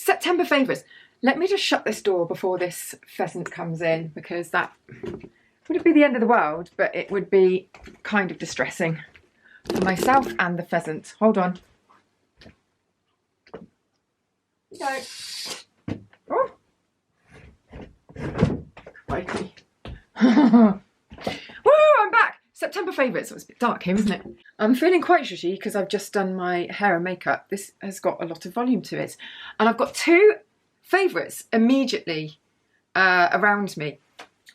September favourites. Let me just shut this door before this pheasant comes in, because that wouldn't be the end of the world, but it would be kind of distressing for myself and the pheasant. Hold on. Go. Oh. Crikey. Woo, I'm back. September favourites. It was a bit dark here, isn't it? I'm feeling quite shushy because I've just done my hair and makeup. This has got a lot of volume to it. And I've got two favourites immediately around me.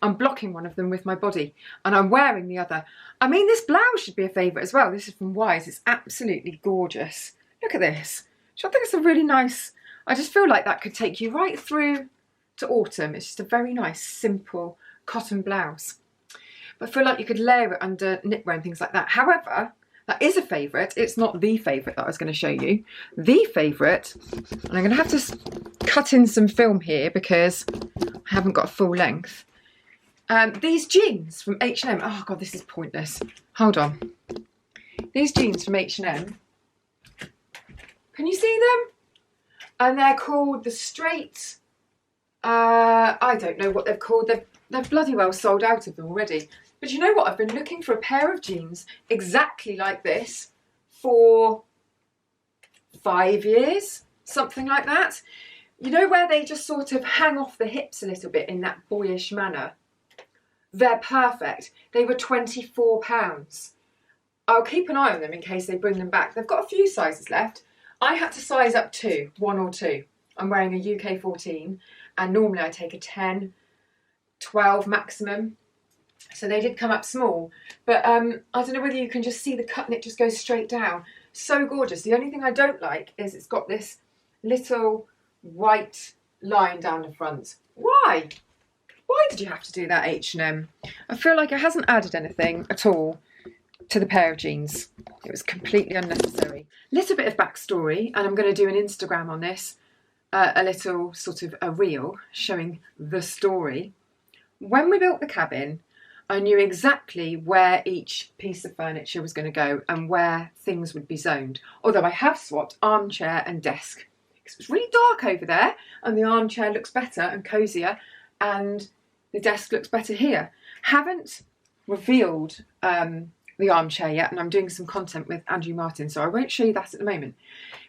I'm blocking one of them with my body and I'm wearing the other. I mean, this blouse should be a favourite as well. This is from Wise. It's absolutely gorgeous. Look at this. I think it's a really nice, I just feel like that could take you right through to autumn. It's just a very nice, simple cotton blouse. But I feel like you could layer it under knitwear and things like that. However, that is a favourite. It's not the favourite that I was going to show you. The favourite, and I'm going to have to cut in some film here because I haven't got a full length. These jeans from H&M. Oh God, this is pointless. Hold on. These jeans from H&M. Can you see them? And they're called the straight. I don't know what they're called. They're bloody well sold out of them already. But you know what? I've been looking for a pair of jeans exactly like this for 5 years, something like that. You know, where they just sort of hang off the hips a little bit in that boyish manner. They're perfect. They were £24. I'll keep an eye on them in case they bring them back. They've got a few sizes left. I had to size up one or two. I'm wearing a UK 14 and normally I take a 10, 12 maximum. So they did come up small, but I don't know whether you can just see the cut and it just goes straight down. So gorgeous. The only thing I don't like is it's got this little white line down the front. Why? Why did you have to do that, H&M? I feel like it hasn't added anything at all to the pair of jeans. It was completely unnecessary. Little bit of backstory, and I'm going to do an Instagram on this, a little sort of a reel showing the story. When we built the cabin, I knew exactly where each piece of furniture was going to go and where things would be zoned. Although I have swapped armchair and desk. It's really dark over there and the armchair looks better and cosier and the desk looks better here. Haven't revealed the armchair yet, and I'm doing some content with Andrew Martin, so I won't show you that at the moment.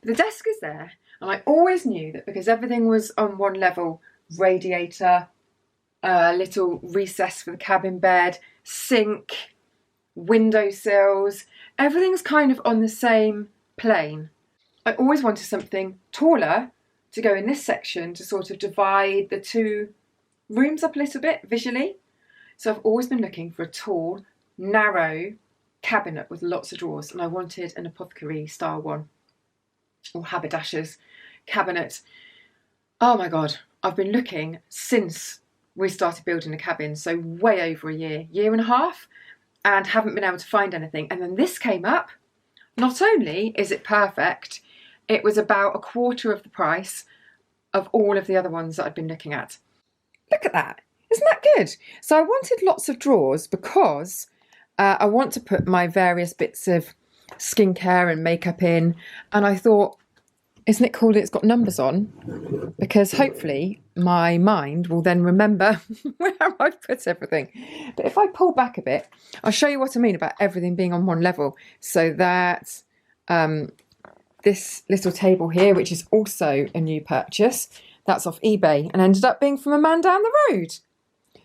But the desk is there, and I always knew that because everything was on one level, radiator, little recess for the cabin bed, sink, windowsills, everything's kind of on the same plane. I always wanted something taller to go in this section to sort of divide the two rooms up a little bit visually. So I've always been looking for a tall, narrow cabinet with lots of drawers, and I wanted an apothecary style one, or haberdasher's cabinet. Oh my God, I've been looking since we started building the cabin, so way over a year and a half, and haven't been able to find anything. And then this came up. Not only is it perfect, it was about a quarter of the price of all of the other ones that I'd been looking at. Look at that. Isn't that good? So I wanted lots of drawers because I want to put my various bits of skincare and makeup in. And I thought, isn't it cool that it's got numbers on? Because hopefully my mind will then remember where I've put everything. But if I pull back a bit, I'll show you what I mean about everything being on one level. So that this little table here, which is also a new purchase, that's off eBay and ended up being from a man down the road.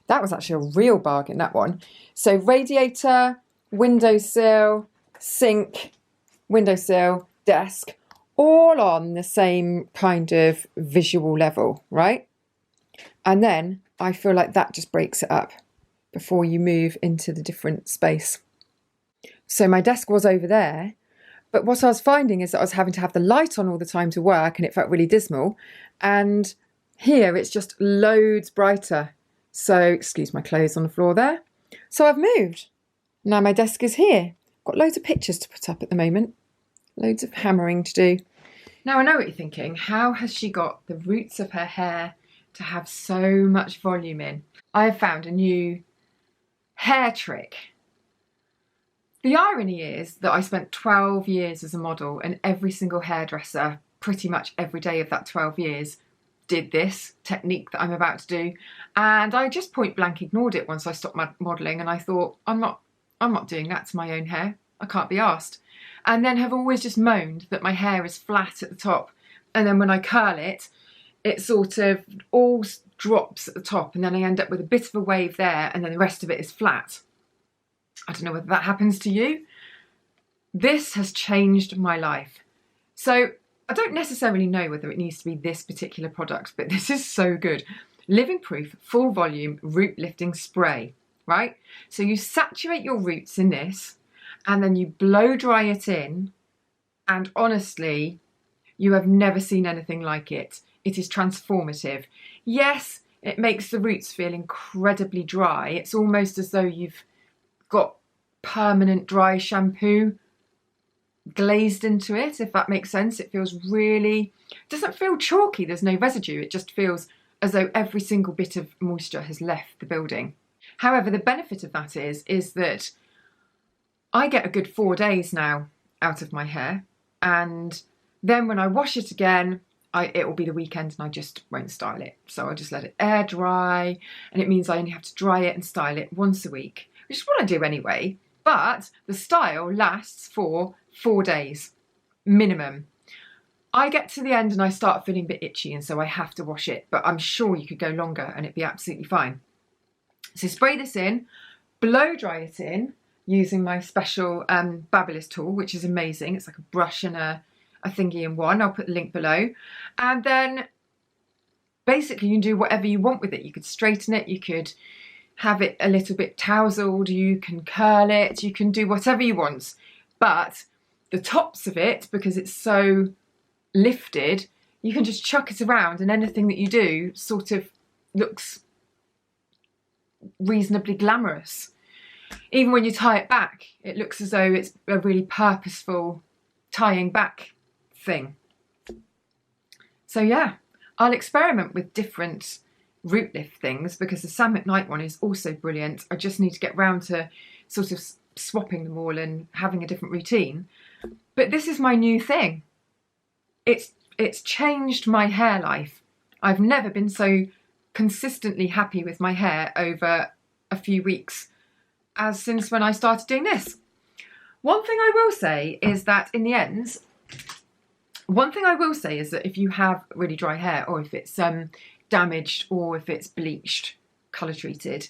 That was actually a real bargain, that one. So radiator, windowsill, sink, windowsill, desk, all on the same kind of visual level, right? And then I feel like that just breaks it up before you move into the different space. So my desk was over there, but what I was finding is that I was having to have the light on all the time to work and it felt really dismal. And here it's just loads brighter. So, excuse my clothes on the floor there. So I've moved. Now my desk is here. Got loads of pictures to put up at the moment. Loads of hammering to do. Now I know what you're thinking. How has she got the roots of her hair to have so much volume in? I have found a new hair trick. The irony is that I spent 12 years as a model and every single hairdresser pretty much every day of that 12 years did this technique that I'm about to do, and I just point blank ignored it once I stopped modelling, and I thought, I'm not doing that to my own hair. I can't be asked. And then have always just moaned that my hair is flat at the top, and then when I curl it, it sort of all drops at the top, and then I end up with a bit of a wave there, and then the rest of it is flat. I don't know whether that happens to you. This has changed my life. So I don't necessarily know whether it needs to be this particular product, but this is so good. Living Proof Full Volume Root Lifting Spray, right? So you saturate your roots in this, and then you blow dry it in, and honestly, you have never seen anything like it. It is transformative. Yes, it makes the roots feel incredibly dry. It's almost as though you've got permanent dry shampoo glazed into it, if that makes sense. It feels really, doesn't feel chalky, there's no residue, it just feels as though every single bit of moisture has left the building. However, the benefit of that is that I get a good 4 days now out of my hair, and then when I wash it again, it will be the weekend and I just won't style it. So I'll just let it air dry, and it means I only have to dry it and style it once a week, which is what I do anyway, but the style lasts for 4 days minimum. I get to the end and I start feeling a bit itchy, and so I have to wash it, but I'm sure you could go longer and it'd be absolutely fine. So spray this in, blow dry it in using my special Babyless tool, which is amazing. It's like a brush and a thingy in one. I'll put the link below. And then basically you can do whatever you want with it. You could straighten it, you could have it a little bit tousled, you can curl it, you can do whatever you want. But the tops of it, because it's so lifted, you can just chuck it around, and anything that you do sort of looks reasonably glamorous. Even when you tie it back, it looks as though it's a really purposeful tying back thing. So yeah, I'll experiment with different root lift things, because the Sam McKnight one is also brilliant. I just need to get round to sort of swapping them all and having a different routine. But this is my new thing. It's changed my hair life. I've never been so consistently happy with my hair over a few weeks as since when I started doing this. One thing I will say is that in the ends, if you have really dry hair, or if it's damaged, or if it's bleached, colour treated,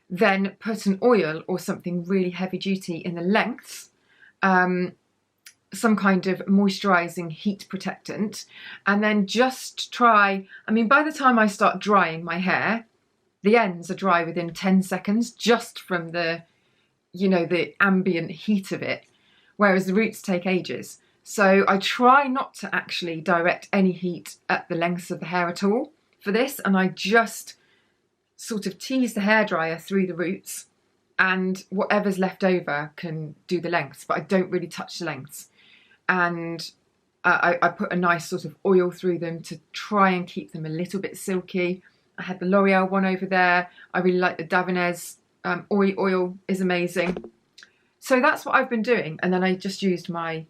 then put an oil or something really heavy duty in the lengths, some kind of moisturising heat protectant, and then just try, I mean, by the time I start drying my hair, the ends are dry within 10 seconds just from the, you know, the ambient heat of it, whereas the roots take ages. So I try not to actually direct any heat at the lengths of the hair at all for this, and I just sort of tease the hairdryer through the roots, and whatever's left over can do the lengths, but I don't really touch the lengths. And I put a nice sort of oil through them to try and keep them a little bit silky. I had the L'Oreal one over there. I really like the Davines oil is amazing. So that's what I've been doing. And then I just used my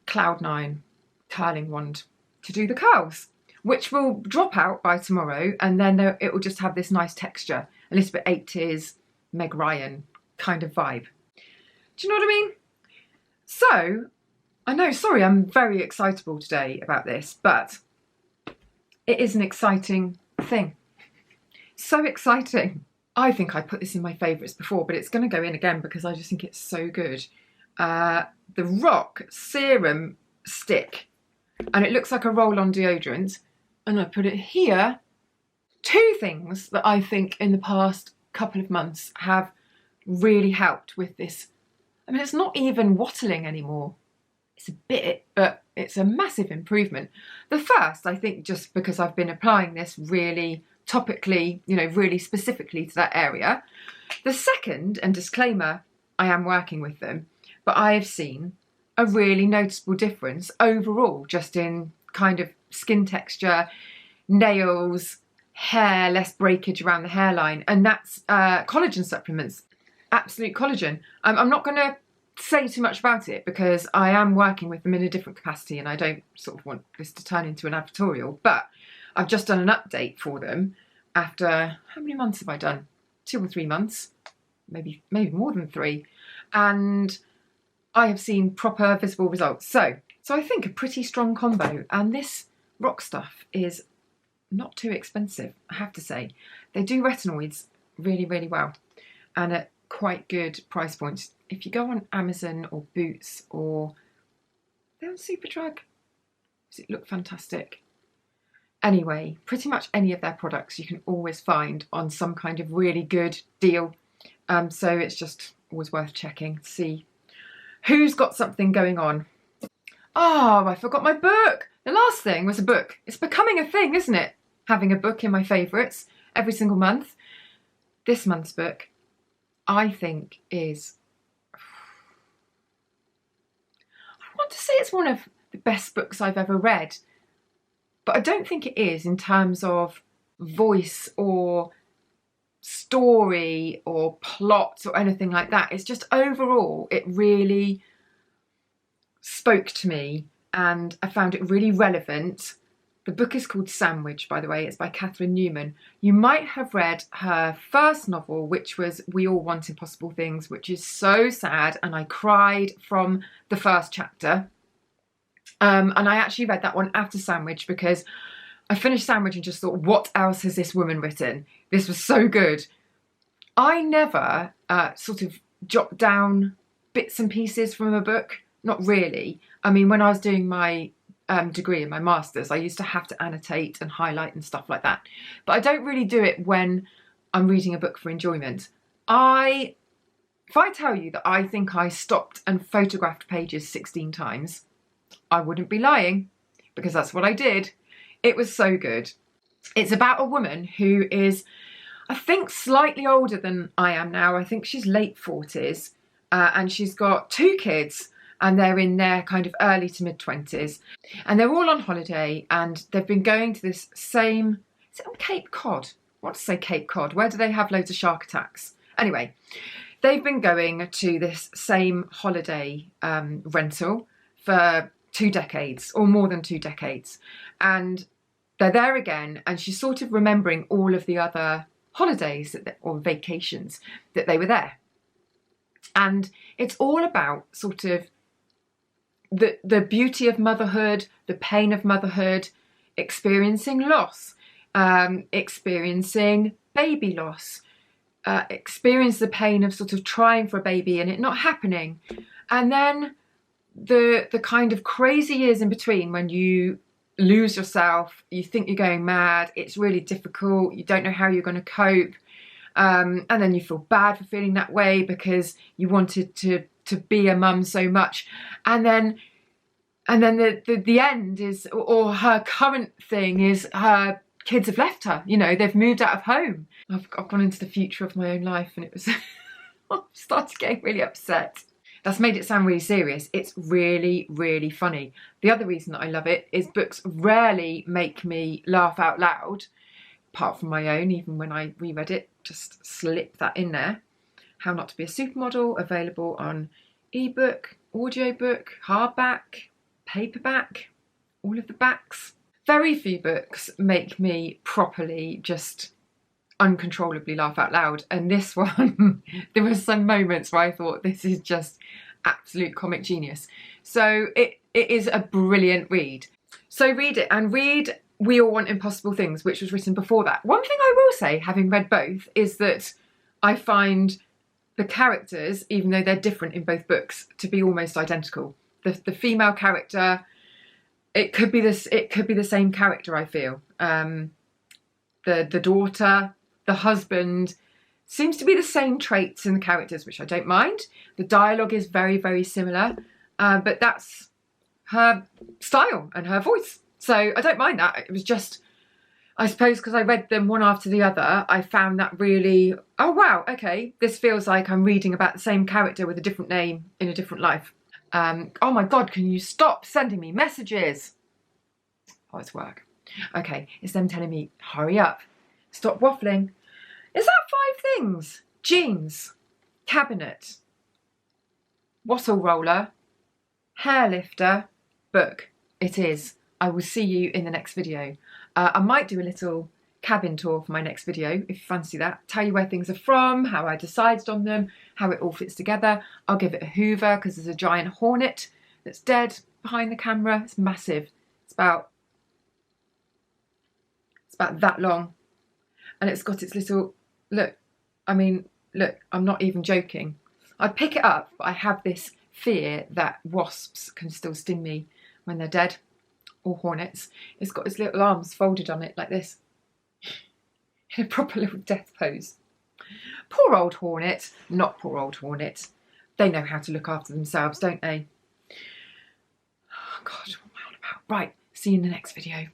Cloud9 curling wand to do the curls, which will drop out by tomorrow, and then it will just have this nice texture, a little bit 80s Meg Ryan kind of vibe. Do you know what I mean? So, I know, sorry, I'm very excitable today about this, but it is an exciting thing. So exciting. I think I put this in my favourites before, but it's going to go in again because I just think it's so good. The Rock Serum Stick, and it looks like a roll-on deodorant, and I put it here. Two things that I think in the past couple of months have really helped with this. I mean, it's not even wattling anymore. It's a bit, but it's a massive improvement. The first, I think, just because I've been applying this really topically, you know, really specifically to that area. The second, and disclaimer, I am working with them, but I have seen a really noticeable difference overall, just in kind of skin texture, nails, hair, less breakage around the hairline, and that's collagen supplements. Absolute collagen. I'm not going to say too much about it because I am working with them in a different capacity and I don't sort of want this to turn into an advertorial, but I've just done an update for them after, how many months have I done? 2 or 3 months, maybe more than 3, and I have seen proper visible results. So I think a pretty strong combo, and this rock stuff is not too expensive, I have to say. They do retinoids really, really well and at quite good price points. If you go on Amazon or Boots or they're on Superdrug, does it look fantastic? Anyway, pretty much any of their products you can always find on some kind of really good deal. So it's just always worth checking to see who's got something going on. Oh, I forgot my book. The last thing was a book. It's becoming a thing, isn't it? Having a book in my favourites every single month. This month's book, I think, is... I want to say it's one of the best books I've ever read, but I don't think it is in terms of voice or story or plot or anything like that. It's just overall, it really spoke to me and I found it really relevant. The book is called Sandwich, by the way. It's by Catherine Newman. You might have read her first novel, which was We All Want Impossible Things, which is so sad, and I cried from the first chapter. And I actually read that one after Sandwich because I finished Sandwich and just thought, what else has this woman written? This was so good. I never sort of jot down bits and pieces from a book. Not really. I mean, when I was doing my degree in my master's, I used to have to annotate and highlight and stuff like that. But I don't really do it when I'm reading a book for enjoyment. If I tell you that I think I stopped and photographed pages 16 times, I wouldn't be lying, because that's what I did. It was so good. It's about a woman who is, I think, slightly older than I am now. I think she's late 40s, and she's got 2 kids, and they're in their kind of early to mid 20s, and they're all on holiday, and they've been going to this same, is it on Cape Cod? I want to say Cape Cod. Where do they have loads of shark attacks? Anyway, they've been going to this same holiday rental for 2 decades, or more than 2 decades, and they're there again, and she's sort of remembering all of the other holidays or vacations that they were there. And it's all about sort of the beauty of motherhood, the pain of motherhood, experiencing loss, experiencing baby loss, experience the pain of sort of trying for a baby and it not happening, and then the kind of crazy years in between when you lose yourself, you think you're going mad, it's really difficult, you don't know how you're going to cope, and then you feel bad for feeling that way because you wanted to be a mum so much, and then the end is, or her current thing is, her kids have left her, you know, they've moved out of home. I've gone into the future of my own life, and it was I started getting really upset. That's made it sound really serious. It's really, really funny. The other reason that I love it is books rarely make me laugh out loud, apart from my own, even when I reread it, just slip that in there. How Not to Be a Supermodel, available on ebook, audiobook, hardback, paperback, all of the backs. Very few books make me properly just uncontrollably laugh out loud, and this one there were some moments where I thought this is just absolute comic genius. So it is a brilliant read. So read it, and read We All Want Impossible Things, which was written before that. One thing I will say, having read both, is that I find the characters, even though they're different in both books, to be almost identical. The female character, it could be the same character, I feel. The daughter, the husband, seems to be the same traits in the characters, which I don't mind. The dialogue is very, very similar, but that's her style and her voice. So I don't mind that. It was just, I suppose because I read them one after the other, I found that really, oh wow, okay, this feels like I'm reading about the same character with a different name in a different life. Oh my God, can you stop sending me messages? Oh, it's work. Okay, it's them telling me, hurry up, stop waffling. Is that 5 things? Jeans, cabinet, wattle roller, hair lifter, book. It is. I will see you in the next video. I might do a little cabin tour for my next video if you fancy that. Tell you where things are from, how I decided on them, how it all fits together. I'll give it a hoover because there's a giant hornet that's dead behind the camera. It's massive. It's about that long, and it's got its little, look, I mean, look, I'm not even joking. I'd pick it up, but I have this fear that wasps can still sting me when they're dead, or hornets. It's got its little arms folded on it like this, in a proper little death pose. Poor old hornet. Not poor old hornet. They know how to look after themselves, don't they? Oh God, what am I on about? Right, see you in the next video.